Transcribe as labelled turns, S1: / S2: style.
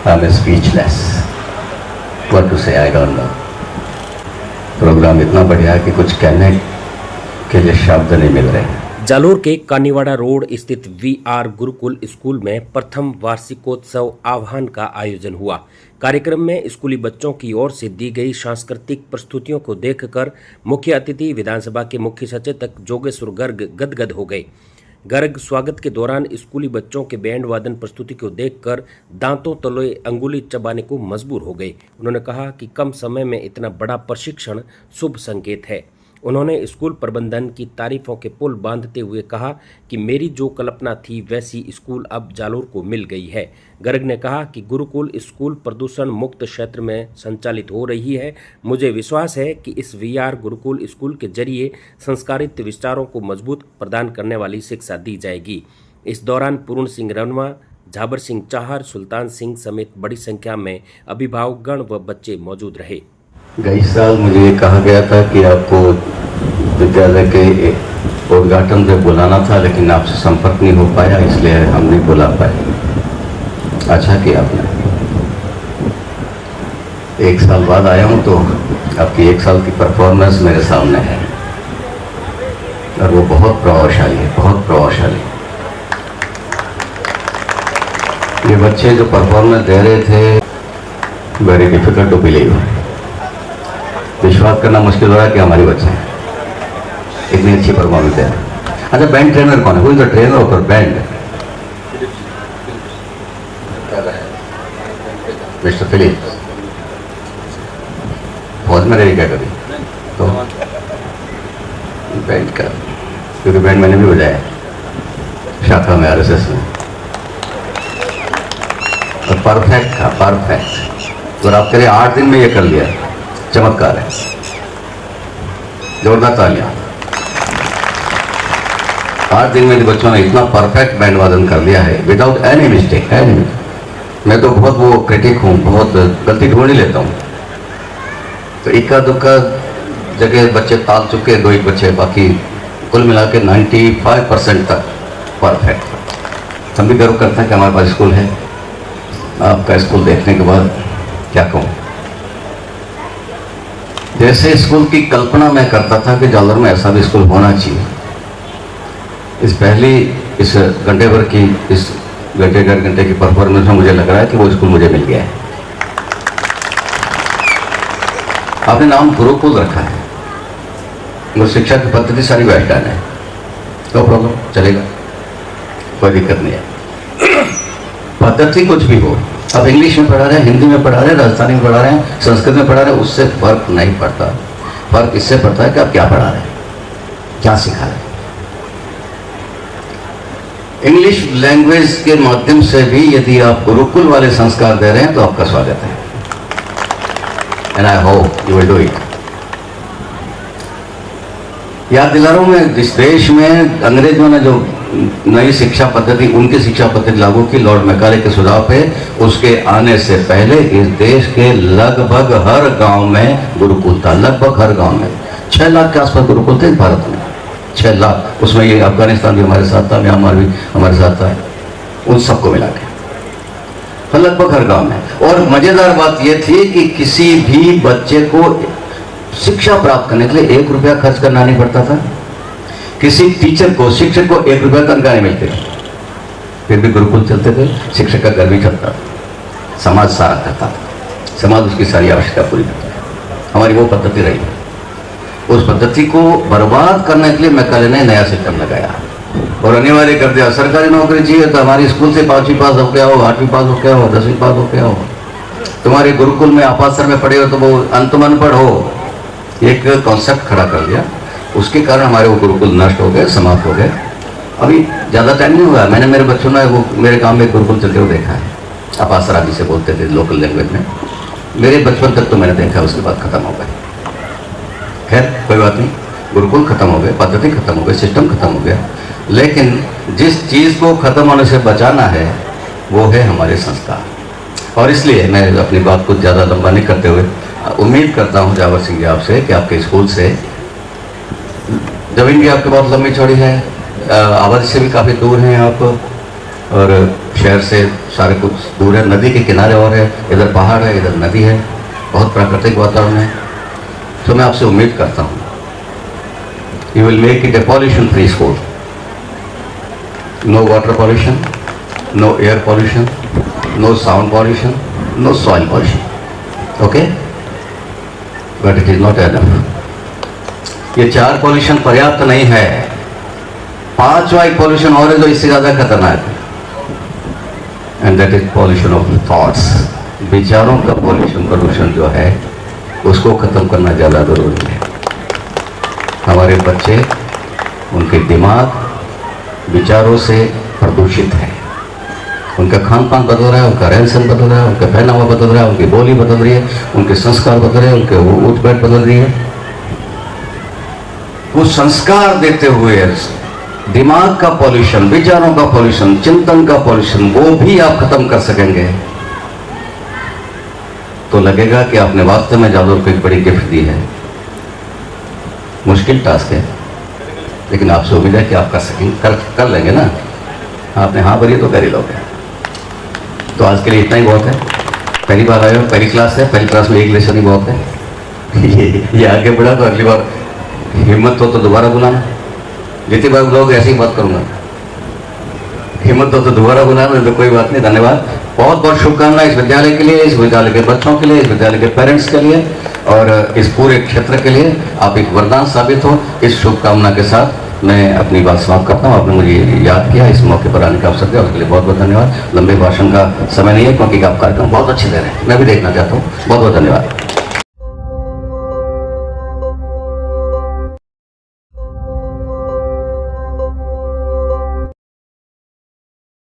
S1: I'm speechless. What to say? I don't know. Program इतना बढ़िया है कि कुछ कहने के लिए शब्द नहीं मिल रहे।
S2: जालोर के कानीवाड़ा रोड स्थित वीआर गुरुकुल स्कूल में प्रथम वार्षिकोत्सव आह्वान का आयोजन हुआ। कार्यक्रम में स्कूली बच्चों की ओर से दी गई सांस्कृतिक प्रस्तुतियों को देखकर मुख्य अतिथि विधानसभा के मुख्य सचेतक जोगेश्वर गर्ग गदगद हो गए। गर्ग स्वागत के दौरान स्कूली बच्चों के बैंड वादन प्रस्तुति को देखकर दांतों तले अंगुली चबाने को मजबूर हो गए। उन्होंने कहा कि कम समय में इतना बड़ा प्रशिक्षण शुभ संकेत है। उन्होंने स्कूल प्रबंधन की तारीफों के पुल बांधते हुए कहा कि मेरी जो कल्पना थी वैसी स्कूल अब जालोर को मिल गई है। गर्ग ने कहा कि गुरुकुल स्कूल प्रदूषण मुक्त क्षेत्र में संचालित हो रही है। मुझे विश्वास है कि इस वीआर गुरुकुल स्कूल के जरिए संस्कारित विचारों को मजबूत प्रदान करने वाली शिक्षा दी जाएगी। इस दौरान पूर्ण सिंह रनवा, झाबर सिंह चाहर, सुल्तान सिंह समेत बड़ी संख्या में अभिभावकगण व बच्चे मौजूद रहे।
S1: गई साल मुझे ये कहा गया था कि आपको विद्यालय के उद्घाटन पे बुलाना था, लेकिन आपसे संपर्क नहीं हो पाया, इसलिए हम नहीं बुला पाए। अच्छा किया आपने। एक साल बाद आया हूँ तो आपकी एक साल की परफॉर्मेंस मेरे सामने है और वो बहुत प्रभावशाली है, बहुत प्रभावशाली। ये बच्चे जो परफॉर्मेंस दे रहे थे, वेरी डिफिकल्ट टू बिलीव। विश्वास करना मुश्किल हो रहा है कि हमारे बच्चे हैं इतनी अच्छी परफॉर्मेंस दे रहे हैं। अच्छा, बैंड ट्रेनर कौन है? कोई तो ट्रेनर होकर बैंड मिस्टर फिलिप्स फौज में रही क्या कभी? तो बैंड का, क्योंकि बैंड मैंने भी बजाया शाखा में, आरएसएस में, और परफेक्ट था, परफेक्ट। और आप कह रहे 8 दिन में ये कर लिया, चमत्कार है। जोरदार तालियां। 8 दिन में बच्चों ने इतना परफेक्ट बैंड वादन कर लिया है विदाउट एनी मिस्टेक। मैं तो बहुत वो क्रिटिक हूँ, बहुत गलती ढूंढ ही लेता हूँ, तो इक्का दुक्का जगह बच्चे ताल चुके, 2 बच्चे, बाकी कुल मिला के 95% तक परफेक्ट। हम भी गर्व करते हैं कि हमारे पास स्कूल है। आपका स्कूल देखने के बाद क्या कहूँ, जैसे स्कूल की कल्पना मैं करता था कि जालोर में ऐसा भी स्कूल होना चाहिए। इस घंटे भर की, इस घंटे 1.5 घंटे की परफॉर्मेंस में मुझे लग रहा है कि वो स्कूल मुझे मिल गया है। आपने नाम गुरुकुल रखा है, वो शिक्षा की पद्धति सारी वेस्टर्न है, नो प्रॉब्लम, चलेगा, कोई दिक्कत नहीं है। पद्धति कुछ भी हो, अब इंग्लिश में पढ़ा रहे हैं, हिंदी में पढ़ा रहे हैं, राजस्थानी में पढ़ा रहे हैं, संस्कृत में पढ़ा रहे हैं, उससे फर्क नहीं पड़ता। फर्क इससे पड़ता है कि आप क्या पढ़ा रहे हैं, क्या सिखा रहे हैं। इंग्लिश लैंग्वेज के माध्यम से भी यदि आप गुरुकुल वाले संस्कार दे रहे हैं तो आपका स्वागत है, and I hope you will do it. याद दिला रहा हूं मैं, जिस देश में अंग्रेजों ने जो नई शिक्षा पद्धति, उनकी शिक्षा पद्धति लागू की लॉर्ड मैकाले के सुझाव पे, उसके आने से पहले इस देश के लगभग हर गांव में गुरुकुल था। लगभग हर गांव में 6 लाख के आसपास गुरुकुल थे भारत में, 6 लाख। उसमें ये अफगानिस्तान भी हमारे साथ था, म्यांमार भी हमारे साथ था, उन सबको मिला के लगभग हर गांव में। और मजेदार बात यह थी कि किसी भी बच्चे को शिक्षा प्राप्त करने के लिए 1 रुपया खर्च करना नहीं पड़ता था। किसी टीचर को, शिक्षक को 1 रुपया तनख्वाह नहीं मिलती, फिर भी गुरुकुल चलते थे, शिक्षक का घर भी चलता था, समाज सारा करता था, समाज उसकी सारी आवश्यकता पूरी करता था। हमारी वो पद्धति रही। उस पद्धति को बर्बाद करने के लिए मैकाले ने नया सिस्टम लगाया और अनिवार्य कर दिया, सरकारी नौकरी चाहिए तो हमारी स्कूल से 5वीं पास हो गया हो, 8वीं पास हो गया हो, 10वीं पास हो गया हो, तुम्हारे गुरुकुल में आपासर में पढ़े हो तो वो अंतम अनपढ़ हो। एक कॉन्सेप्ट खड़ा कर दिया, उसके कारण हमारे वो गुरुकुल नष्ट हो गए, समाप्त हो गए। अभी ज़्यादा टाइम नहीं हुआ, मैंने मेरे बच्चों ने वो मेरे गांव में गुरुकुल चलते हुए देखा है। आपासरा जिसे बोलते थे लोकल लैंग्वेज में, मेरे बचपन तक तो मैंने देखा, उसके बाद खत्म हो गए। खैर कोई बात नहीं, गुरुकुल खत्म हो गए, पद्धति खत्म हो गई, सिस्टम खत्म हो गया, लेकिन जिस चीज़ को खत्म होने से बचाना है वो है हमारे संस्कार। और इसलिए मैं अपनी बात को ज़्यादा लंबा नहीं करते हुए उम्मीद करता हूँ जावर सिंह जी आपसे कि आपके स्कूल से, ज़मीन भी आपके बहुत लंबी चौड़ी है, आबादी से भी काफ़ी दूर हैं आप, और शहर से सारे कुछ दूर है, नदी के किनारे और है, इधर पहाड़ है, इधर नदी है, बहुत प्राकृतिक वातावरण है। तो मैं आपसे उम्मीद करता हूँ you will make it a pollution free school, no water pollution, no air pollution, no sound pollution, no soil pollution, okay, but it is not enough. ये 4 पॉल्यूशन पर्याप्त नहीं है, 5वां एक पॉल्यूशन और है जो इससे ज्यादा खतरनाक है, and that is pollution of thoughts. विचारों का प्रदूषण जो है उसको खत्म करना ज्यादा जरूरी है। हमारे बच्चे, उनके दिमाग विचारों से प्रदूषित है, उनका खान पान बदल रहा है, उनका रहन सहन बदल रहा है, उनका पहनावा बदल रहा है, उनकी बोली बदल रही है, उनके संस्कार बदल रहे हैं, उनके उठ बैठ बदल रही है। वो संस्कार देते हुए दिमाग का पॉल्यूशन, विचारों का पॉल्यूशन, चिंतन का पॉल्यूशन, वो भी आप खत्म कर सकेंगे तो लगेगा कि आपने वास्तव में जादू को एक बड़ी गिफ्ट दी है। मुश्किल टास्क है, लेकिन आपसे उम्मीद है कि आप कर सकेंगे, कर लेंगे ना। आपने हाँ भरी तो कर ही लोगे। तो आज के लिए इतना ही बहुत है। पहली बार आए हो, पहली क्लास है, पहली क्लास में एक लेसन ही बहुत है। ये आगे बढ़ा तो अगली बार हिम्मत हो तो दोबारा बुलाना। जितनी बार बुलाओगे ऐसी ही बात करूंगा। हिम्मत हो तो दोबारा बुलाना, तो कोई बात नहीं। धन्यवाद, बहुत बहुत शुभकामनाएं इस विद्यालय के लिए, इस विद्यालय के बच्चों के लिए, इस विद्यालय के पेरेंट्स के लिए और इस पूरे क्षेत्र के लिए। आप एक वरदान साबित हो। इस शुभकामना के साथ मैं अपनी बात समाप्त करता हूँ। आपने मुझे याद किया, इस मौके पर आने का अवसर दिया, उसके लिए बहुत बहुत धन्यवाद। लंबे भाषण का समय नहीं है क्योंकि आप कार्यक्रम बहुत अच्छे दे रहे हैं, मैं भी देखना चाहता हूँ। बहुत बहुत धन्यवाद।